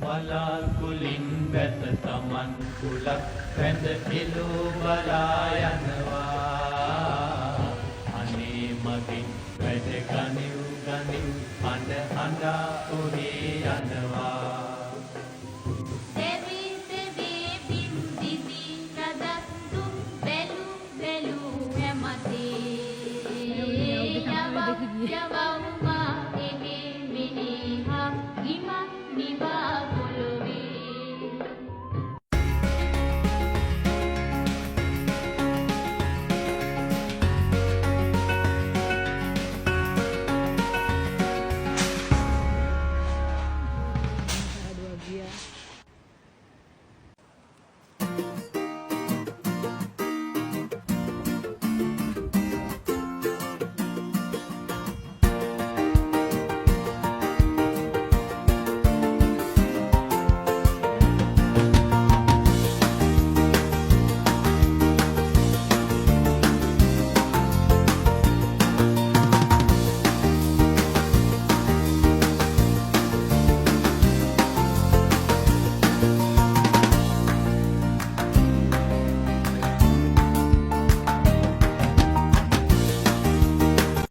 වලාකුලින් වැත තමන් කුලක් වැඳ එළෝ බලා යනවා. අනේ මගේ වැඩ ගනිව් ගනිව් අඬ අඬා ඔහේ යනවා. Dia